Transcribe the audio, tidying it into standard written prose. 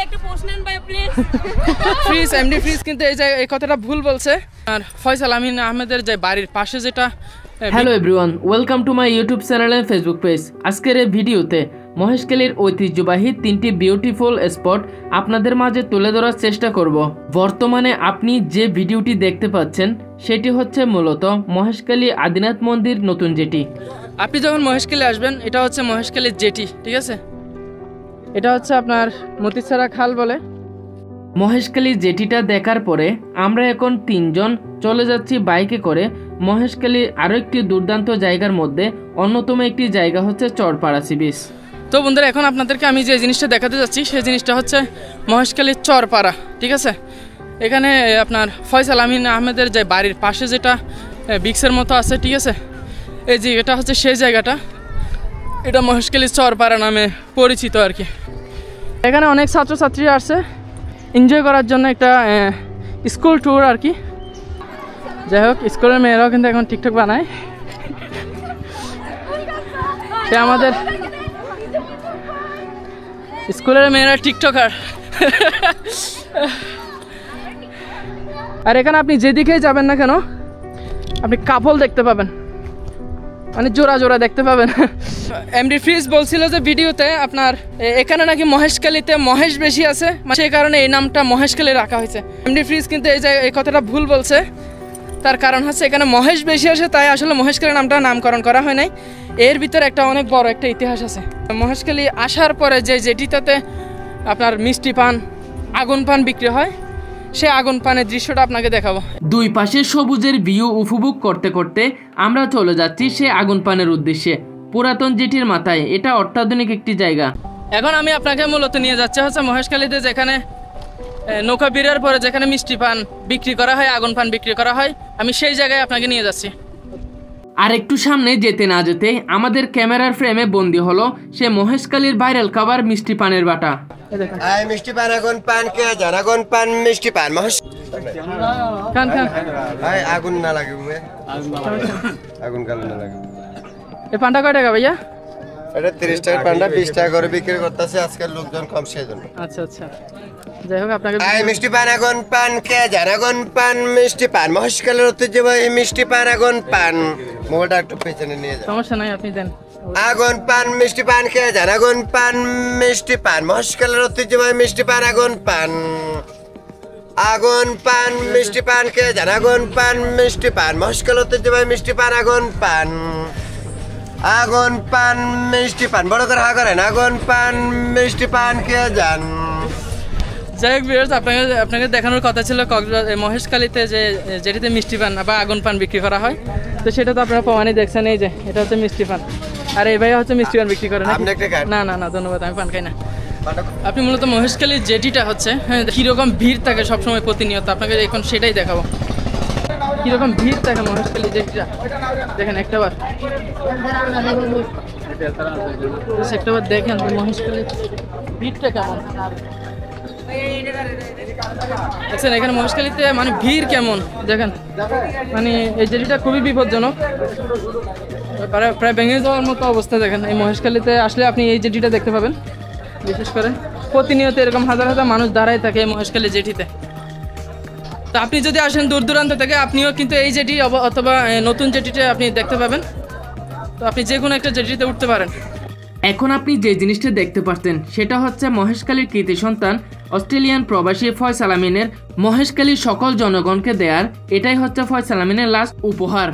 একটু পোস্ট নেন ভাই প্লিজ। ফ্রিজ এমডি ফ্রিজ কিন্তু এই কথাটা ভুল বলছে। আর ফয়সাল আমিন আহমেদের যে বাড়ির পাশে যেটা। Hello everyone, welcome to my YouTube channel and Facebook page. আজকের এই ভিডিওতে মহেশখালীর ঐতিহ্যবাহী 3টি বিউটিফুল স্পট আপনাদের মাঝে তুলে ধরার চেষ্টা করব। বর্তমানে আপনি যে ভিডিওটি দেখতে পাচ্ছেন সেটি হচ্ছে মূলত মহেশখালী আদিনাথ মন্দির নতুন জেটি। আপনি যখন মহেশখালী আসবেন, এটা হচ্ছে মহেশখালীর জেটি, ঠিক আছে? এটা হচ্ছে আপনার মতিছাড়া খাল বলে। মহেশখালী জেটিটা দেখার পরে আমরা এখন 3 জন চলে যাচ্ছি বাইকে করে মহেশখালীর আরও একটি দুর্দান্ত জায়গার মধ্যে অন্যতম একটি জায়গা হচ্ছে চরপাড়া সি বিচ। তো বন্ধুরা, এখন আপনাদেরকে আমি যে জিনিসটা দেখাতে যাচ্ছি সেই জিনিসটা হচ্ছে মহেশখালীর চরপাড়া, ঠিক আছে? এখানে আপনার ফয়সাল আমিন আহমেদের যে বাড়ির পাশে যেটা বিক্সের মতো আছে, ঠিক আছে? এই যে এটা হচ্ছে সেই জায়গাটা, এটা মহেশখালীর চরপাড়া নামে পরিচিত আর কি। এখানে অনেক ছাত্রছাত্রী আসছে এনজয় করার জন্য, একটা স্কুল ট্যুর আর কি। যাই হোক, স্কুলের মেয়েরাও কিন্তু এখন টিকটক বানায়। সে আমাদের স্কুলের মেয়েরা টিকটকার। আর এখানে আপনি যেদিকেই যাবেন না কেন আপনি কাপল দেখতে পাবেন, মানে জোড়া জোড়া দেখতে পাবেন। এমডি ফ্রিজ বলছিল যে ভিডিওতে আপনার এখানে নাকি মহেশখালীতে মহেশ বেশি আছে, সেই কারণে এই নামটা মহেশখালী রাখা হয়েছে। এমডি ফ্রিজ কিন্তু এই কথাটা ভুল বলছে। তার কারণ হচ্ছে এখানে মহেশ বেশি আসে, তাই আসলে মহেশখালী নামটা নামকরণ করা হয় নাই। এর ভিতরে একটা অনেক বড় একটা ইতিহাস আছে। মহেশখালী আসার পরে যে যেটিতে আপনার মিষ্টি পান, আগুন পান বিক্রি হয়, সে আগুন পানের দৃশ্যটা আপনাকে দেখাবো। দুই পাশে সবুজের ভিউ উপভোগ করতে করতে আমরা চলে যাচ্ছি সে আগুন পানের উদ্দেশ্যে পুরাতন জেটির মাথায়। এটা অত্যাধুনিক একটি জায়গা। এখন আমি আপনাকে মূলত নিয়ে যাচ্ছি হচ্ছে মহেশখালীতে, যেখানে নৌকা বিরার পরে যেখানে মিষ্টি পান বিক্রি করা হয়, আগুন পান বিক্রি করা হয়, আমি সেই জায়গায় আপনাকে নিয়ে যাচ্ছি। আর একটু সামনে যেতে না যেতে আমাদের ক্যামেরার ফ্রেমে বন্দী হলো সে মহেশখালীর ভাইরাল খাবার মিষ্টি পানের বাটা। মিষ্টি পান, আগুন পান, কে জান আগুন পান, মিষ্টি পান, খান খান। আগুন না লাগে, আগুন কালো না লাগে। এই পানটা কয় টাকা ভাইয়া? এটা 30 টাকার পানটা 20 টাকা করে বিক্রি করতেছে, আজকাল লোকজন কম সেজন্য। আচ্ছা আচ্ছা, যাই হোক আপনাকে মিষ্টি পান, আগুন পান, কে জান আগুন পান, মিষ্টি পান, মহেশখালীর ঐতিহ্যবাহী মিষ্টি পান, আগুন পান। মোবাইলটা একটু পেছনে নিয়ে যান, সমস্যা নাই, আপনি দেন। আগুন পান, মিষ্টি পান, কে জান আগুন পান, মিষ্টি পান, মহেশখালীর ঐতিহ্যবাহী মিষ্টি পান, আগুন পান। আগুন পান, মিষ্টি পান, কে জান আগুন পান, মিষ্টি পান, মহেশখালীর ঐতিহ্যবাহী মিষ্টি পান, আগুন পান। আগুন পান, মিষ্টি পান, বড় করে হা করেন, আগুন পান, মিষ্টি পান, কে জান। যাই হোক ভিউয়ার্স, আপনাকে দেখানোর কথা ছিল মহেশখালীতে যেটিতে মিষ্টি পান বা আগুন পান বিক্রি করা হয়, তো সেটা তো আপনারা প্রমাণই দেখছেন। এই যে এটা হচ্ছে মিষ্টি পান, আর এই ভাই হচ্ছে মিষ্টি পান বিক্রি করে। না না না, ধন্যবাদ, আমি পান খাই না। আপনি মূলত মহেশখালীর জেটিটা হচ্ছে, হ্যাঁ, কীরকম ভিড় থাকে সবসময় প্রতিনিয়ত, আপনাকে এখন সেটাই দেখাবো। কীরকম ভিড় থাকে মহেশখালীর জেটিটা দেখেন একটাবার, একটাবার দেখেন মহেশখালীর ভিড়টা কেমন। দেখছেন এখানে মহেশখালীতে মানে ভিড় কেমন দেখেন, মানে এই জেটিটা খুবই বিপজ্জনক, প্রায় ভেঙে যাওয়ার মতো অবস্থা। দেখেন এই মহেশখালীতে আসলে আপনি এই জেটিটা দেখতে পাবেন। বিশেষ করে প্রতিনিয়ত এরকম হাজার হাজার মানুষ দাঁড়ায় থাকে এই মহেশখালী জেটিতে। তো আপনি যদি আসেন দূর দূরান্ত থেকে, আপনিও কিন্তু এই জেটি অথবা নতুন জেটিতে আপনি দেখতে পাবেন। তো আপনি যে কোনো একটা জেটিতে উঠতে পারেন। এখন আপনি যে জিনিসটা দেখতে পাচ্ছেন সেটা হচ্ছে মহেশখালীর কৃতি সন্তান অস্ট্রেলিয়ান প্রবাসী ফয়সাল আমিনের মহেশখালীর সকল জনগণকে দেয়ার, এটাই হচ্ছে ফয়সাল আমিনের লাস্ট উপহার।